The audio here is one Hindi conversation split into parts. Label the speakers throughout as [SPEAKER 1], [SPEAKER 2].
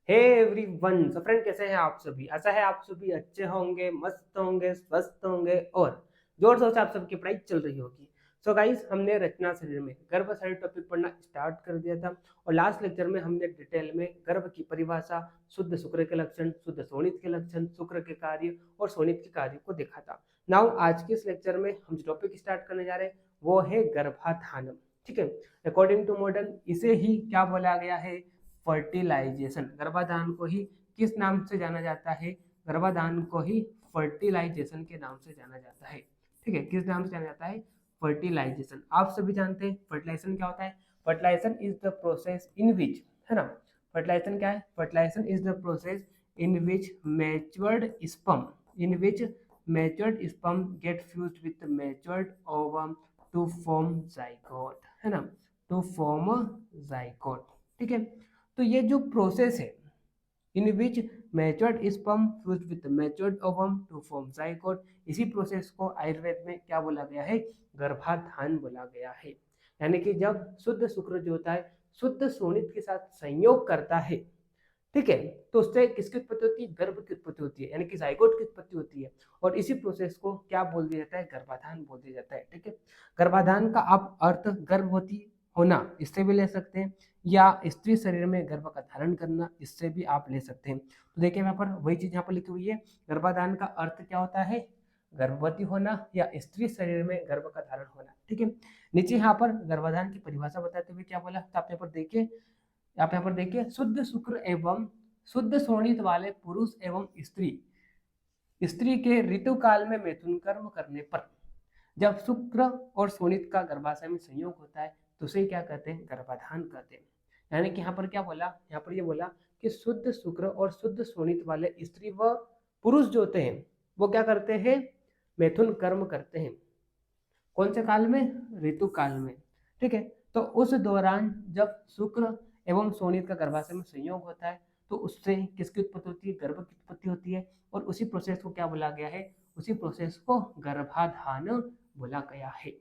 [SPEAKER 1] हे एवरीवन, सो फ्रेंड कैसे हैं आप सभी। आशा है आप सभी अच्छे होंगे, मस्त होंगे, स्वस्थ होंगे और जोर शोर से आप सबकी पढ़ाई चल रही होगी। सो गाइस, हमने रचना शरीर में गर्भ शरीर टॉपिक पढ़ना स्टार्ट कर दिया था और लास्ट लेक्चर में हमने डिटेल में गर्भ की परिभाषा, शुद्ध शुक्र के लक्षण, शुद्ध शोणित के लक्षण, शुक्र के कार्य और शोणित के कार्य को देखा था। नाउ आज के इस लेक्चर में हम जो टॉपिक स्टार्ट करने जा रहे हैं वो है गर्भाधान। ठीक है, अकॉर्डिंग टू मॉडर्न इसे ही क्या बोला गया है, फर्टिलाइजेशन। गर्भाधान को ही किस नाम से जाना जाता है, गर्भाधान को ही फर्टिलाइजेशन के नाम से जाना जाता है। ठीक है, किस नाम से जाना जाता है, फर्टिलाइजेशन। आप सभी जानते हैं फर्टिलाइजेशन क्या होता है। Fertilisation is the process in which, है ना, फर्टिलाइजेशन क्या है, fertilisation is the process in which matured sperm, in which matured sperm get fused with matured ovum to form zygote, है ना, टू फॉर्म जाइगोट। ठीक है, तो ये जो प्रोसेस है in which matured sperm fuse with matured ovum to form zygote, इसी प्रोसेस को आयुर्वेद में क्या बोला गया है, गर्भाधान बोला गया है। यानी कि जब शुद्ध शुक्र जो होता है शुद्ध शोणित के साथ संयोग करता है, ठीक है, तो उससे किसकी उत्पत्ति होती है, गर्भ की उत्पत्ति होती है, यानी कि जाइगोट की उत्पत्ति होती है। और इसी प्रोसेस को क्या बोल दिया जाता है, गर्भाधान बोल दिया जाता है। ठीक है, गर्भाधान का आप अर्थ गर्भवती होना इससे भी ले सकते हैं या स्त्री शरीर में गर्भ का धारण करना, इससे भी आप ले सकते हैं। तो देखिए यहाँ पर वही चीज यहाँ पर लिखी हुई है, गर्भाधान का अर्थ क्या होता है, गर्भवती होना या स्त्री शरीर में गर्भ का धारण होना। ठीक है, नीचे यहाँ पर गर्भाधान की परिभाषा बताते हुए क्या बोला, तो आप यहाँ पर देखिए, आप यहाँ पर देखिए, शुद्ध शुक्र एवं शुद्ध शोणित वाले पुरुष एवं स्त्री स्त्री के ऋतु काल में मैथुन कर्म करने पर जब शुक्र और शोणित का गर्भाशय में संयोग होता है तो उसे क्या कहते हैं, गर्भाधान कहते हैं। यानी कि यहाँ पर क्या बोला, यहाँ पर ये बोला कि शुद्ध शुक्र और शुद्ध शोणित वाले स्त्री व पुरुष जो होते हैं वो क्या करते हैं, मैथुन कर्म करते हैं। कौन से काल में, ऋतु काल में। ठीक है, तो उस दौरान जब शुक्र एवं शोणित का गर्भाशय में संयोग होता है तो उससे किसकी उत्पत्ति होती है, गर्भ की उत्पत्ति होती है। और उसी प्रोसेस को क्या बोला गया है, उसी प्रोसेस को गर्भाधान बोला गया है।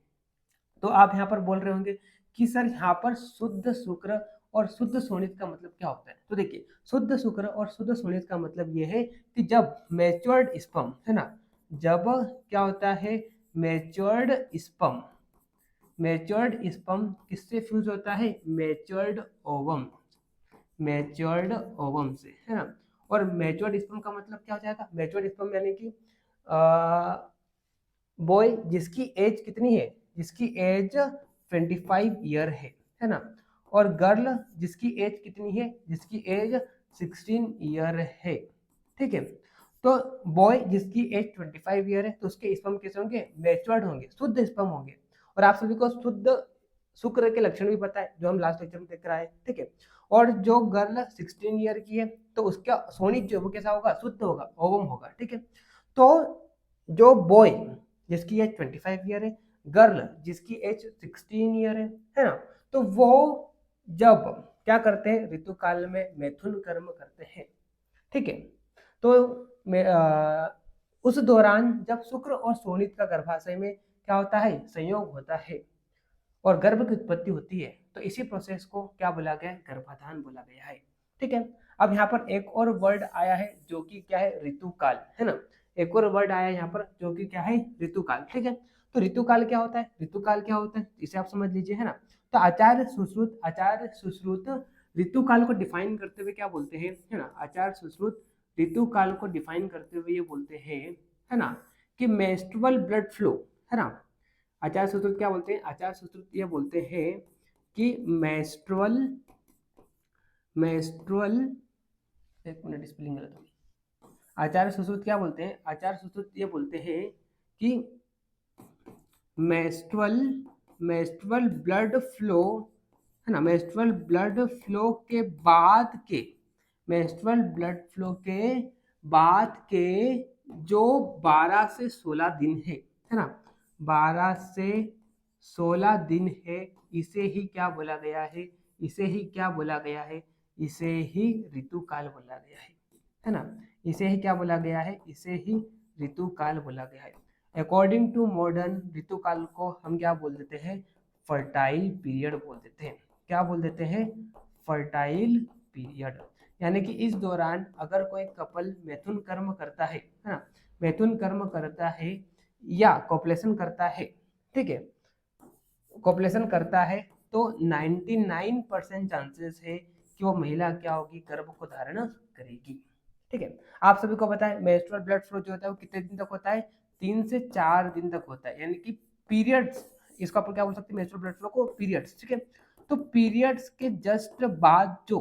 [SPEAKER 1] तो आप यहाँ पर बोल रहे होंगे कि सर यहाँ पर शुद्ध शुक्र और शुद्ध शोणित का मतलब क्या होता है। तो देखिए, शुद्ध शुक्र और शुद्ध शोणित का मतलब यह है कि जब मैच्योर्ड स्पर्म, है ना, जब क्या होता है, मैच्योर्ड स्पर्म, मैच्योर्ड स्पर्म किससे फ्यूज होता है, मैच्योर्ड ओवम, मैच्योर्ड ओवम से, है ना। और मैच्योर्ड स्पर्म का मतलब क्या हो जाएगा, मैच्योर्ड स्पर्म यानी कि बॉय जिसकी एज कितनी है, जिसकी एज 25 ईयर है ना। और गर्ल जिसकी एज कितनी है, जिसकी एज 16 ईयर है। ठीक है, तो बॉय जिसकी एज 25 ईयर है तो उसके स्पर्म कैसे होंगे, मैच्योर्ड होंगे, शुद्ध स्पर्म होंगे। और आप सभी को शुद्ध शुक्र के लक्षण भी पता है जो हम लास्ट लेक्चर में देख रहे हैं। ठीक है, और जो गर्ल 16 ईयर की है तो उसका शोणित जो वो कैसा होगा, शुद्ध होगा, ओवम होगा। ठीक है, तो जो बॉय जिसकी एज 25 ईयर है, गर्ल जिसकी एज 16 ईयर है ना, तो वो जब क्या करते हैं, ऋतु काल में मैथुन कर्म करते हैं। ठीक है, तो उस दौरान जब शुक्र और शोणित का गर्भाशय में क्या होता है, संयोग होता है और गर्भ की उत्पत्ति होती है, तो इसी प्रोसेस को क्या बोला गया है, गर्भाधान बोला गया है। ठीक है, अब यहाँ पर एक और वर्ड आया है जो कि क्या है, ऋतुकाल, है ना। एक और वर्ड आया है यहाँ पर जो कि क्या है, ऋतुकाल। ठीक है, तो ऋतुकाल क्या होता है, ऋतुकाल क्या होता है इसे आप समझ लीजिए, है ना। तो आचार्य सुश्रुत ऋतुकाल को डिफाइन करते हुए क्या बोलते हैं, है ना, आचार्य सुश्रुत ऋतुकाल को डिफाइन करते हुए ये बोलते हैं, है ना, कि मेंस्ट्रुअल ब्लड फ्लो, है ना। आचार्य सुश्रुत क्या बोलते हैं, आचार्य सुश्रुत ये बोलते हैं कि मेंस्ट्रुअल मेंस्ट्रुअल एक मिनट स्पेलिंग गलत होगी। आचार्य सुश्रुत क्या बोलते हैं, आचार्य सुश्रुत ये बोलते हैं कि मेंस्ट्रुअल मेंस्ट्रुअल ब्लड फ्लो, है ना, मेंस्ट्रुअल ब्लड फ्लो के बाद के, मेंस्ट्रुअल ब्लड फ्लो के बाद के जो 12 से 16 दिन है ना, 12 से 16 दिन है, इसे ही क्या बोला गया है, इसे ही क्या बोला गया है, इसे ही ऋतुकाल बोला गया है ना। इसे ही क्या बोला गया है, इसे ही ऋतुकाल बोला गया है। अकॉर्डिंग टू मॉडर्न ऋतुकाल को हम क्या बोल देते हैं, फर्टाइल पीरियड बोल देते हैं। क्या बोल देते हैं, फर्टाइल पीरियड। यानी कि इस दौरान अगर कोई कपल मैथुन कर्म करता है ना, मैथुन कर्म करता है या कॉपुलेशन करता है, ठीक है, कॉपुलेशन करता है, तो 99% चांसेस है कि वो महिला क्या होगी, गर्भ को धारण करेगी। ठीक है, आप सभी को पता है मेंस्ट्रुअल ब्लड फ्लो जो होता है वो कितने दिन तक होता है, 3 से 4 दिन तक होता है, यानी कि पीरियड्स, इसको अपन क्या बोल सकते हैं, मेंस्ट्रुअल ब्लड फ्लो को पीरियड्स। ठीक है, तो पीरियड्स के जस्ट बाद जो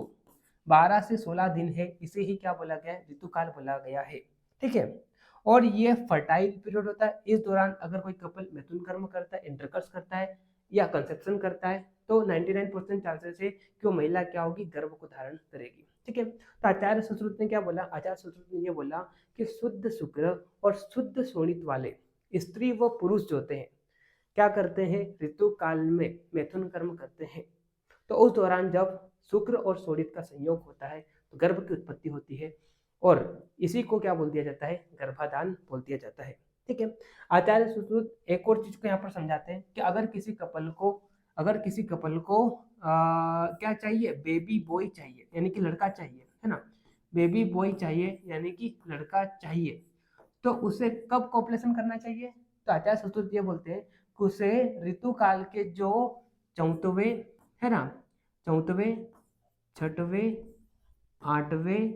[SPEAKER 1] 12 से 16 दिन है, इसे ही क्या बोला गया है, ऋतुकाल बोला गया है। ठीक है, और ये फर्टाइल पीरियड होता है। इस दौरान अगर कोई कपल मैथुन कर्म करता है, इंटरकोर्स करता है या कंसेप्शन करता है, तो 99% चांसेस है कि वो महिला क्या होगी, गर्भ को धारण करेगी। ठीक है, तो आचार्य सुश्रुत ने क्या बोला, आचार्य सुश्रुत ने ये बोला कि शुद्ध शुक्र और शुद्ध शोणित वाले स्त्री व पुरुष जो होते हैं क्या करते हैं, ऋतु काल में मैथुन कर्म करते हैं। तो उस दौरान जब शुक्र और शोणित का संयोग होता है तो गर्भ की उत्पत्ति होती है, और इसी को क्या बोल दिया जाता है, गर्भाधान बोल दिया जाता है। ठीक है, आचार्य सुश्रुत एक और चीज को यहाँ पर समझाते हैं कि अगर किसी कपल को क्या चाहिए, बेबी बॉय चाहिए, यानी कि लड़का चाहिए, है ना, बेबी बॉय चाहिए यानी कि लड़का चाहिए, तो उसे कब कॉपुलेशन करना चाहिए, तो आचार्य सुश्रुत ये बोलते हैं कि उसे ऋतु काल के जो 14वें, है ना, 14वें, 6वें, 8वें,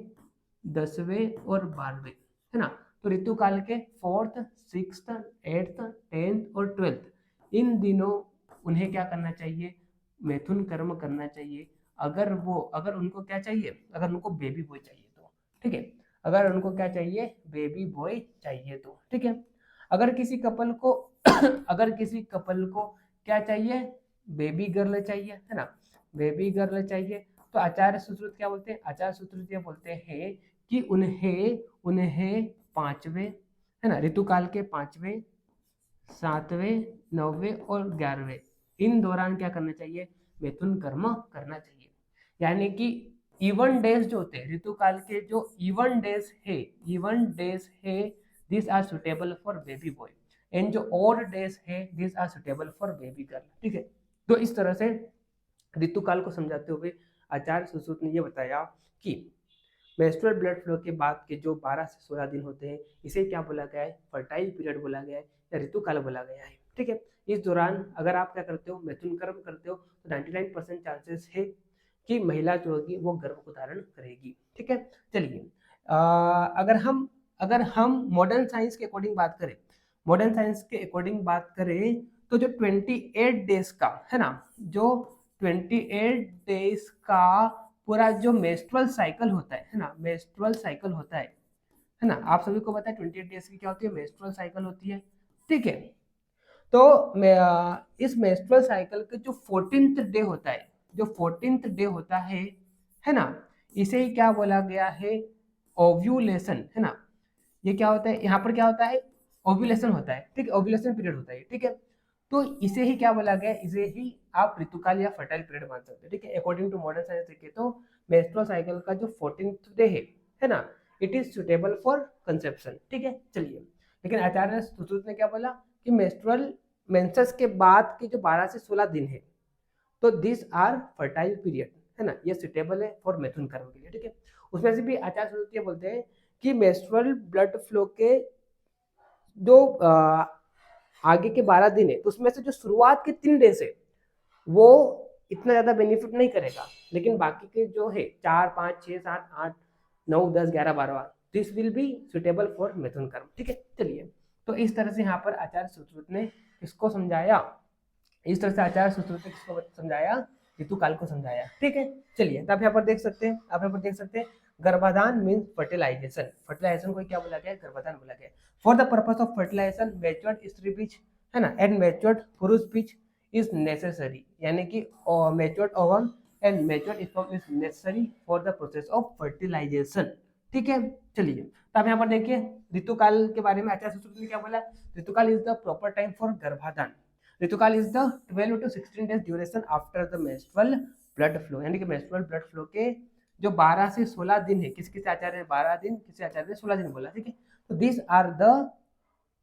[SPEAKER 1] 10वें और 12वें, है ना, तो ऋतु काल के 4th, 6th, 8th, 10th और 12th, इन दिनों उन्हें क्या करना चाहिए, मैथुन कर्म करना चाहिए। अगर उनको क्या चाहिए, अगर उनको बेबी बॉय चाहिए तो। ठीक है, अगर उनको क्या चाहिए, बेबी बॉय चाहिए तो। ठीक है, अगर किसी कपल को अगर किसी कपल को क्या चाहिए, बेबी गर्ल चाहिए, है ना, बेबी गर्ल चाहिए, तो आचार्य सुश्रुत क्या बोलते हैं, आचार्य सुश्रुत ये बोलते हैं कि उन्हें 5वें, है ना, ऋतुकाल के 5वें, 7वें, 9वें और 11वें, इन दौरान क्या करना चाहिए, मैथुन कर्म करना चाहिए। यानी कि इवन डेज जो होते हैं ऋतुकाल के, जो इवन डेज है this are suitable for baby boy, and जो ऑड डेज है this are suitable for baby girl. ठीक है, तो इस तरह से ऋतुकाल को समझाते हुए आचार्य सुश्रुत ने यह बताया कि मेंस्ट्रुअल ब्लड फ्लो के बाद के जो 12 से 16 दिन होते हैं, इसे क्या बोला गया है, फर्टाइल पीरियड बोला गया है या ऋतुकाल बोला गया है। ठीक है, इस दौरान अगर आप क्या करते हो, मैथुन कर्म करते हो, तो 99% चांसेस है कि महिला जो होगी वो गर्भ को धारण करेगी। ठीक है, चलिए अगर हम मॉडर्न साइंस के अकॉर्डिंग बात करें, तो जो 28 डेज का, है ना, जो 28 डेज का पूरा जो मेंस्ट्रुअल साइकिल होता है ना, मेंस्ट्रुअल साइकिल होता है ना, आप सभी को पता है 28 डेज की क्या होती है, मेंस्ट्रुअल साइकिल होती है। ठीक है, तो इस मेंस्ट्रुअल साइकिल के जो 14th डे होता है, जो 14th डे होता है ना, इसे ही क्या बोला गया है, ओव्यूलेशन, है ना, ये क्या होता है, यहाँ पर क्या होता है, ओव्यूलेशन होता है। ठीक है, ओव्यूलेशन पीरियड होता है। ठीक है, तो इसे ही क्या बोला गया, इसे ही आप ऋतुकाल या फर्टाइल पीरियड मान सकते हैं। ठीक है, अकॉर्डिंग टू मॉडर्न साइंस देखें तो मेंस्ट्रुअल साइकिल का जो 14th डे है ना, it is suitable for conception. ठीक है, चलिए, लेकिन आचार्य सुश्रुत ने क्या बोला कि मेंसेस के बाद के जो 12 से 16 दिन है, तो दिस आर फर्टाइल पीरियड, है ना, ये सुटेबल है फॉर मैथुन कर्म के लिए। ठीक है, उसमें से भी आचार्य सुश्रुत ये बोलते हैं कि मेंस्ट्रुअल ब्लड फ्लो के जो आगे के 12 दिन है, तो उसमें से जो शुरुआत के 3 डेज है वो इतना ज्यादा बेनिफिट नहीं करेगा, लेकिन बाकी के जो है 4, 5, 6, 7, 8, 9, 10, 11, 12, this will be suitable for मैथुन कर्म। ठीक है, चलिए, तो इस तरह से यहाँ पर आचार्य सुश्रुत ने इसको समझाया, इस तरह से आचार्य सुश्रुत ने किसको समझाया, ऋतुकाल को समझाया। ठीक है, चलिए, तो आप यहाँ पर देख सकते हैं गर्भाधान मीन्स फर्टिलाइजेशन। फर्टिलाइजेशन को क्या बोला गया, गर्भाधान बोला गया। For the purpose of fertilisation matured स्त्री बीज, है ना, एंड मैच्योर्ड पुरुष बीज इज नेसेसरी, यानी कि matured ovum and matured sperm is necessary for the process of fertilisation. ठीक है, चलिए, तो आप यहाँ पर देखिए ऋतुकाल के बारे में आचार्य सुश्रुत ने क्या बोला, ritukal is the proper time for garbhadhan. Ritukal is the 12 to 16 days duration after the menstrual blood flow, यानी कि मेंस्ट्रुअल ब्लड फ्लो के जो 12 से 16 दिन है, किस आचार्य ने 12 दिन, किसी आचार्य ने 16 दिन बोला। ठीक है, तो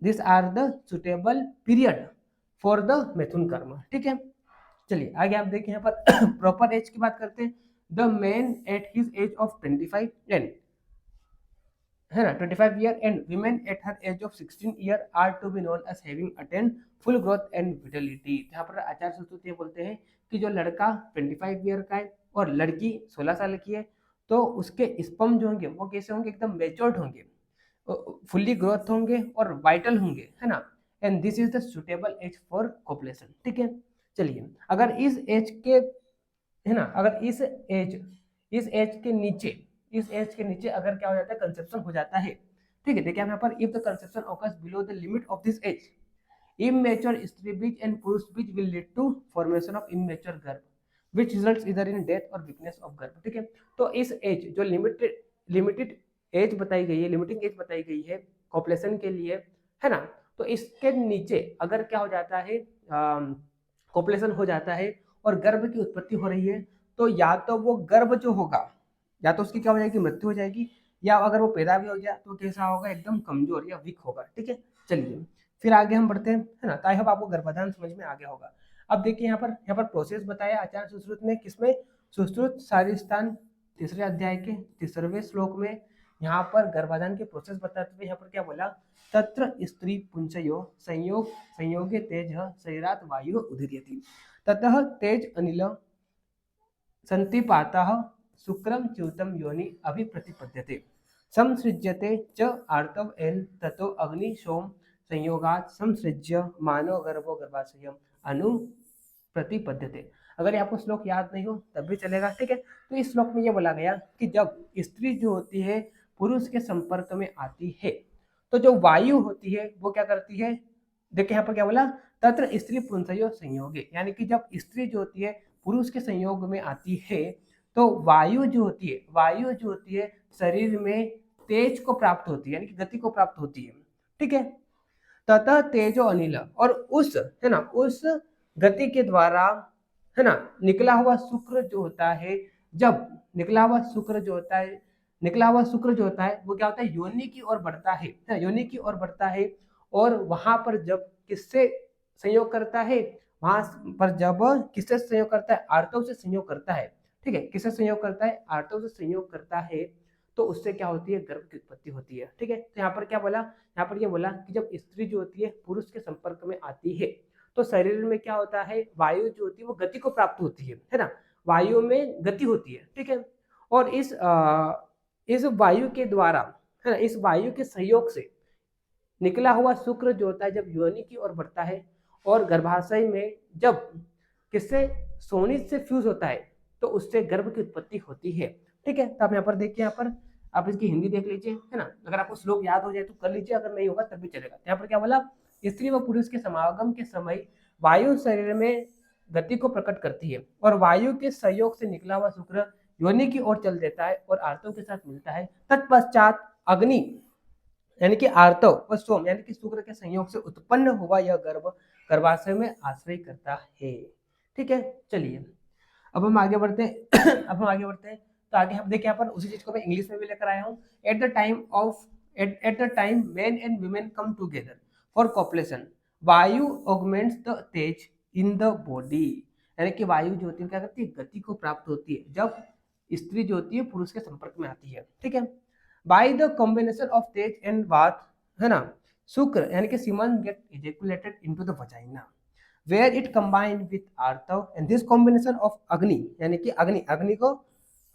[SPEAKER 1] this are the suitable period for the मैथुन कर्म। ठीक है, चलिए आगे आप देखिए यहाँ पर प्रॉपर एज की बात करते हैं। The man at his age of 25 and है ना 25 year and women at her age of 16 year are to be known as having attain full growth and vitality. यहाँ पर आचार्य संस्कृत ये बोलते हैं कि जो लड़का 25 ईयर का है और लड़की 16 साल की है तो उसके स्पर्म जो होंगे वो कैसे होंगे, एकदम मेच्योर्ड होंगे, फुल्ली ग्रोथ होंगे और वाइटल होंगे, है ना। And this is the suitable age for copulation. ठीक है, चलिए अगर इस एज के, है ना, अगर इस एज के नीचे, इस एज के नीचे अगर क्या हो जाता है, कंसेप्शन हो जाता है। ठीक है, देखिए यहाँ पर if the conception occurs below the limit of this age, immature स्त्री बीज एंड पुरुष बीज will lead to formation of immature गर्भ which results either in death or weakness of गर्भ। ठीक है, तो इस एज जो लिमिटेड एज बताई गई है, लिमिटिंग एज बताई गई है कॉपुलेशन के लिए, है ना, तो इसके नीचे अगर क्या हो जाता है, कॉपुलेशन हो जाता है और गर्भ की उत्पत्ति हो रही है, तो या तो वो गर्भ जो होगा, या तो उसकी क्या हो जाएगी, मृत्यु हो जाएगी, या अगर वो पैदा भी हो गया तो कैसा होगा, एकदम कमजोर या वीक होगा। ठीक है, चलिए फिर आगे हम बढ़ते हैं, है ना। तो आई होप आपको गर्भाधान समझ में आ गया होगा। अब देखिए यहाँ पर प्रोसेस बताया आचार्य सुश्रुत ने, किसमें, सुश्रुत शारीरस्थान तीसरे अध्याय के 3वें श्लोक में यहाँ पर गर्भाधान के प्रोसेस बताते हुए यहाँ पर क्या बोला, तत्र स्त्री पुंसयो संयोगे तेज शरीरात वायु उदीर्यति ततः तेज अनिल संतिपातः शुक्रम च्युतम योनि अभिप्रतिपद्यते संसृज्यते च आर्तव एन ततो अग्नि सोम संयोगात संसृज्य मानव गर्भो गर्भाशयम अनु प्रतिपद्यते। अगर आपको श्लोक याद नहीं हो तब भी चलेगा। ठीक है, तो इस श्लोक में ये बोला गया कि जब स्त्री जो होती है पुरुष के संपर्क में आती है तो जो वायु होती है वो क्या करती है, देखिए यहाँ पर क्या बोला, तत्र स्त्री पुंसयो संयोगे, यानी कि जब स्त्री जो होती है पुरुष के संयोग में आती है तो वायु जो होती है शरीर में तेज को प्राप्त होती है, यानी कि गति को प्राप्त होती है। ठीक है, ततः तेजो अनिल, और उस, है ना, उस गति के द्वारा, है ना, निकला हुआ शुक्र जो होता है, जब निकला हुआ शुक्र जो होता है वो क्या होता है, योनि की ओर बढ़ता है, योनि की ओर बढ़ता है, और वहां पर जब किससे संयोग करता है, वहां पर जब किससे संयोग करता है, आर्तव से संयोग करता है। ठीक है, किससे संयोग करता है, आर्तव से संयोग करता है, तो उससे क्या होती है, गर्भ की उत्पत्ति होती है। ठीक है, तो यहाँ पर क्या बोला, यहाँ पर ये बोला कि जब स्त्री जो होती है पुरुष के संपर्क में आती है तो शरीर में क्या होता है, वायु जो होती है वो गति को प्राप्त होती है ना, वायु में गति होती है। ठीक है, और इस वायु के द्वारा, है ना, इस वायु के सहयोग से निकला हुआ शुक्र जो होता है जब योनि की ओर बढ़ता है और गर्भाशय में जब किससे, सोनित से फ्यूज होता है तो उससे गर्भ की उत्पत्ति होती है। ठीक है, तो आप यहाँ पर देखिए, यहाँ पर आप इसकी हिंदी देख लीजिए, है ना, अगर आपको श्लोक याद हो जाए तो कर लीजिए, अगर नहीं होगा तब भी चलेगा। यहाँ पर क्या बोला, स्त्री व पुरुष के समागम के समय वायु शरीर में गति को प्रकट करती है और वायु के सहयोग से निकला हुआ शुक्र योनि की ओर चल देता है और आर्तव के साथ मिलता है। तत्पश्चात अग्नि यानी कि आर्तव व सोम यानी कि शुक्र के संयोग से उत्पन्न हुआ यह गर्भ गर्भाशय में आश्रय करता है। ठीक है, चलिए अब हम आगे बढ़ते हैं तो आगे हम देखिए, यहाँ पर उसी चीज को मैं इंग्लिश में भी लेकर आया हूँ। At the time men and women come together for copulation vayu augments the tej in the body, यानी कि वायु जो होती है क्या करती है, गति को प्राप्त होती है जब स्त्री जो होती है पुरुष के संपर्क में आती है। ठीक है, बाय द कॉम्बिनेशन ऑफ तेज एंड वात, है ना, शुक्र यानी कि semen get ejaculated into the vagina where it combined with आर्तव and this combination of अग्नि यानी कि अग्नि को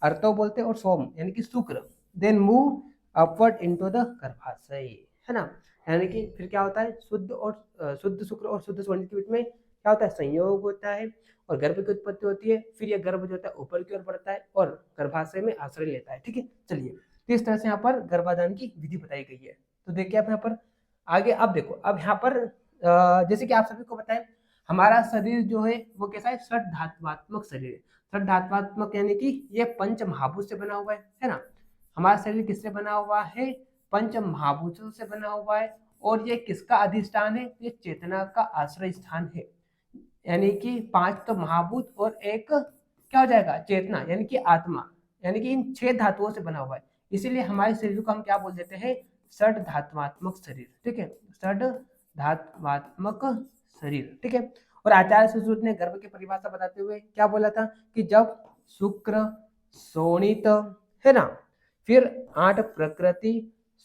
[SPEAKER 1] आर्तव बोलते हैं और सोम यानी कि शुक्र then move upward into the गर्भाशय, है ना, यानी कि फिर क्या होता है, शुद्ध शुक्र और शुद्ध सोनी के बीच में क्या होता है, संयोग होता है और गर्भ की उत्पत्ति होती है। फिर यह गर्भ जो होता है ऊपर की ओर बढ़ता है और गर्भाशय में आश्रय लेता है। ठीक है, चलिए तो इस तरह से यहाँ पर गर्भाधान की विधि बताई गई है। तो देखिए आप यहाँ पर आगे, अब देखो, अब यहाँ पर जैसे कि आप सभी को बताएं हमारा शरीर जो है वो कैसा है, षड धात्वात्मक शरीर है। षड धात्वात्मक यानी कि ये पंच महाभूत से बना हुआ है ना, हमारा शरीर किससे बना हुआ है, पंच महाभूतों से बना हुआ है। और ये किसका अधिष्ठान है, ये चेतना का आश्रय स्थान है, यानी कि 5 तो महाभूत और एक क्या हो जाएगा, चेतना यानी कि आत्मा, यानी कि इन 6 धातुओं से बना हुआ है। इसीलिए हमारे शरीर को हम क्या बोल देते हैं, षड धात्वात्मक शरीर। ठीक है, षड धात्वात्मक शरीर। ठीक है, और आचार्य सुश्रुत ने गर्भ की परिभाषा बताते हुए क्या बोला था कि जब शुक्र शोणित, है ना। फिर 8 प्रकृति,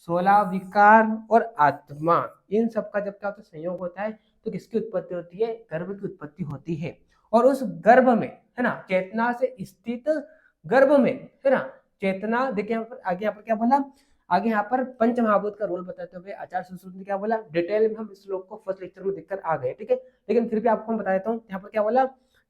[SPEAKER 1] 16 विकार और आत्मा, इन सब का जब क्या होता है संयोग होता है तो किसकी उत्पत्ति होती है, गर्भ की उत्पत्ति होती है। और उस गर्भ में, है ना, चेतना से स्थित गर्भ में, है ना, चेतना, देखिए यहाँ पर क्या बोला, आगे यहाँ पर पंच महाभूत का रोल बताते हुए आचार्य सुश्रुत ने क्या बोला, डिटेल में हम इस श्लोक को फर्स्ट लेक्चर में देखकर आ गए, ठीक है। लेकिन फिर भी आपको मैं बता देता हूँ, यहाँ पर क्या बोला,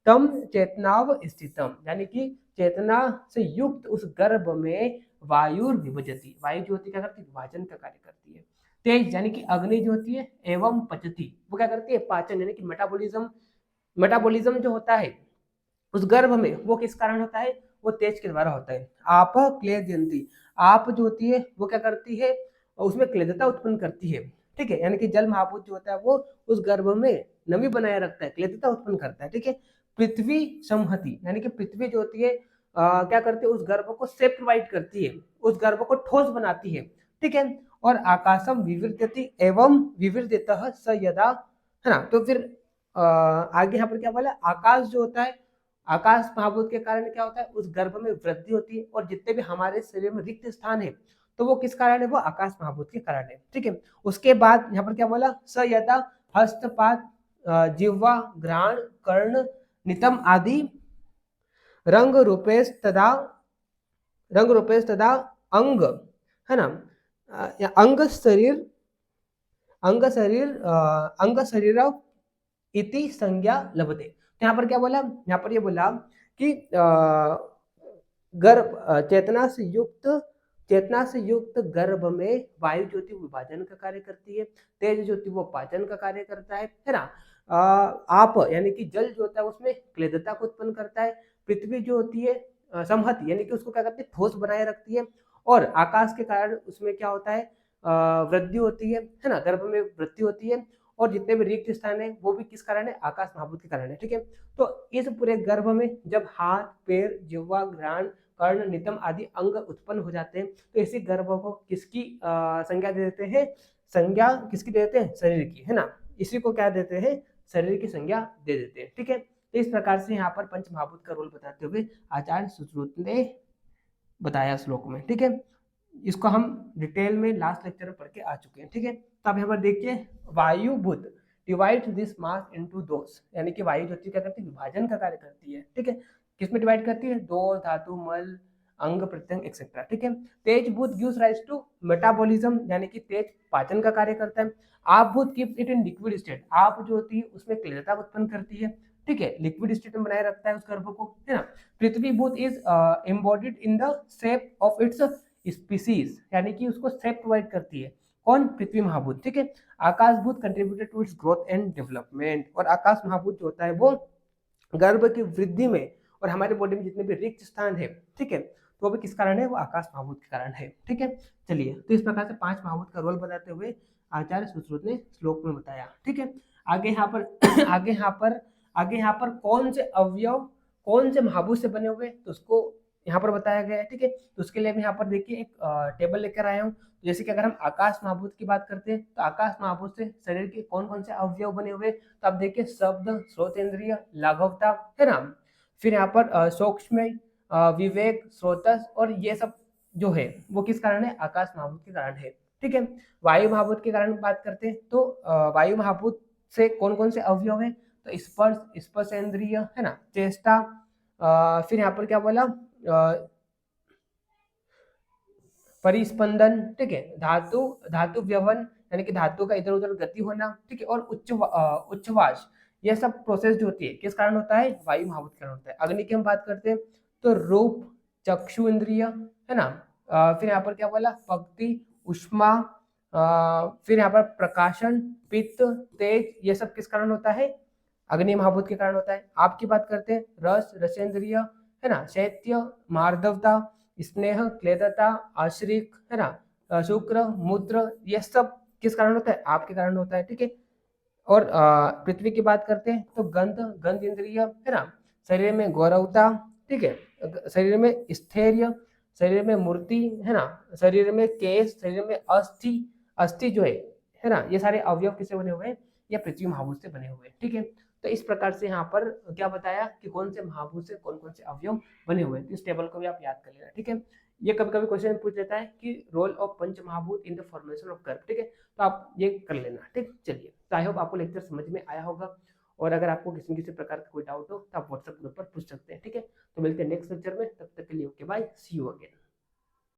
[SPEAKER 1] तम चेतनाव स्थितम, यानी कि चेतना से युक्त उस गर्भ में वायु विभजती, वायु जो होती है क्या करती है, विभाजन का कार्य करती है। तेज यानी कि अग्नि जो होती है, एवं पचती, वो क्या करती है, पाचन यानी कि मेटाबॉलिज्म, मेटाबॉलिज्म जो होता है उस गर्भ में वो किस कारण होता है, वो तेज के द्वारा होता है। आप क्लेदयंती, आप जो होती है वो क्या करती है, उसमें क्लेदता उत्पन्न करती है, ठीक है। यानी कि जल महाभूत जो होता है वो उस गर्भ में नमी बनाए रखता है, क्लेदता उत्पन्न करता है, ठीक है। पृथ्वी संहति, यानी कि पृथ्वी जो होती है क्या करती है, उस गर्भ को शेप प्रोवाइड करती है, उस गर्भ को ठोस बनाती है, ठीक है। और आकाशम विवृत्यति एवं विवृत्यतः स यदा, है ना। तो फिर आगे यहाँ पर क्या बोला, आकाश जो होता है, आकाश महाभूत के कारण क्या होता है, उस गर्भ में वृद्धि होती है, और जितने भी हमारे शरीर में रिक्त स्थान है तो वो किस कारण है, वो आकाश महाभूत के कारण है, ठीक है। उसके बाद यहाँ पर क्या बोला, स यदा हस्तपात जिह्वा घ्राण कर्ण नितम आदि रंग रूपेश तदा, रंग रूपेश तदा अंग, है ना, अंग शरीर, अंग शरीर, अंग शरीर इति संज्ञा लभते। तो यहाँ पर क्या बोला, यहाँ पर ये बोला कि गर्भ, चेतना से युक्त, चेतना से युक्त गर्भ में वायु जो होती है विभाजन का कार्य करती है, तेज जो होती है वो पाचन का कार्य करता है ना। आप यानी कि जल जो होता है उसमें क्लेदता को उत्पन्न करता है, पृथ्वी जो होती है संहति यानी कि उसको क्या करती है, ठोस बनाए रखती है, और आकाश के कारण उसमें क्या होता है, वृद्धि होती है ना, गर्भ में वृद्धि होती है, और जितने भी रिक्त स्थान है वो भी किस कारण है, आकाश महाभूत के कारण है, ठीक है। तो इस पूरे गर्भ में जब हाथ पैर जिह्वा घ्राण कर्ण नितम आदि अंग उत्पन्न हो जाते हैं तो इसी गर्भ को किसकी संज्ञा दे देते हैं, संज्ञा किसकी दे देते हैं, शरीर की, है ना। इसी को क्या देते हैं, शरीर की संज्ञा दे देते हैं, ठीक है। तो इस प्रकार से यहाँ पर पंच महाभूत का रोल बताते हुए आचार्य सुश्रुत ने बताया श्लोक में, ठीक है। इसको हम डिटेल में लास्ट लेक्चर में पढ़ के आ चुके हैं, ठीक है। तो अब यहाँ पर देखिए, वायु बुध डिवाइड दिस मास इनटू दोष, यानी कि वायु जो होती है क्या करती है, विभाजन का कार्य करती है, ठीक है। किसमें डिवाइड करती है, दोष धातु मल अंग प्रत्यंग एक्सेट्रा, ठीक है। Tej budh gives rise to metabolism, यानी कि तेज पाचन का कार्य करता है। Ap budh keeps it in liquid state, आप जो होती है उसमें क्लियरता उत्पन्न करती है, ठीक है, लिक्विड स्टेट में बनाए रखता है उस गर्भ को, है ना। Prithvi budh is embodied in the shape of its species, यानी कि उसको शेप प्रोवाइड करती है, कौन, पृथ्वी महाभूत, ठीक है। आकाश भूत contributed to its growth and development, और आकाश महाभूत जो होता है वो गर्भ की वृद्धि में और हमारे बॉडी में जितने भी रिक्त स्थान है, ठीक है, तो वो भी किस कारण है, वो आकाश महाभूत के कारण है, ठीक है। चलिए, तो इस प्रकार से 5 महाभूत का रोल बताते हुए आचार्य सुश्रुत ने श्लोक में बताया, ठीक है। आगे यहाँ पर आगे यहाँ पर कौन से अवयव कौन से महाभूत से बने हुए तो उसको यहाँ पर बताया गया है, ठीक है। तो उसके लिए मैं यहाँ पर देखिए एक टेबल लेकर आया हूँ। जैसे कि अगर हम आकाश महाभूत की बात करते हैं तो आकाश महाभूत से शरीर के कौन कौन से अवयव बने हुए, तो आप देखिए शब्द, श्रोतेंद्रिय, लाघवता, है ना। फिर यहाँ पर सूक्ष्म, विवेक, स्रोतस, और ये सब जो है वो किस कारण है, आकाश महाभूत के कारण है, ठीक है। वायु महाभूत के कारण बात करते हैं तो वायु महाभूत से कौन कौन से अवयव है, तो स्पर्श, स्पर्शेंद्रिय, है ना, चेष्टा, फिर यहाँ पर क्या बोला, परिस्पंदन, ठीक है, धातु, धातु व्यवन यानी कि धातु का इधर उधर गति होना, ठीक है, और उच्छ्वास, ये सब प्रोसेस जो होती है किस कारण होता है, वायु महाभूत के कारण होता है। अग्नि की हम बात करते हैं तो रूप, चक्षु इंद्रिय, है ना, फिर यहाँ पर क्या बोला, पक्ति, उष्मा, फिर यहाँ पर प्रकाशन, पित्त, तेज, ये सब किस कारण होता है, अग्नि महाभूत के कारण होता है। आपकी बात करते हैं रस, रसेंद्रिय, है ना, शैत्य, मार्दवता, स्नेह, क्लेदता, आश्रिक, है ना, शुक्र, मूत्र, ये सब किस कारण होता है, आपके कारण होता है, ठीक है। और पृथ्वी की बात करते हैं तो गंध, गंध इंद्रिय, है ना, शरीर में गौरवता, ठीक है, शरीर में स्थैर्य, शरीर में मूर्ति, है ना, शरीर में केश, शरीर में अस्थि, अस्थि जो है ना, ये सारे अवयव किससे बने हुए हैं, ये पृथ्वी महाभूत से बने हुए हैं, ठीक है। तो इस प्रकार से यहाँ पर क्या बताया कि कौन से महाभूत से कौन कौन से अवयव बने हुए हैं, तो इस टेबल को भी आप याद कर लेना, ठीक है। ये कभी कभी क्वेश्चन पूछ लेता है कि role of panch mahabhut in the formation of garbh, ठीक है, तो आप ये कर लेना, ठीक। चलिए, तो आई होप आपको लेक्चर समझ में आया होगा, और अगर आपको किसी प्रकार का कोई डाउट हो तो आप व्हाट्सएप ग्रुप पर पूछ सकते हैं, ठीक है। तो मिलते हैं नेक्स्ट लेक्चर में, तब तक के लिए okay bye, see you again.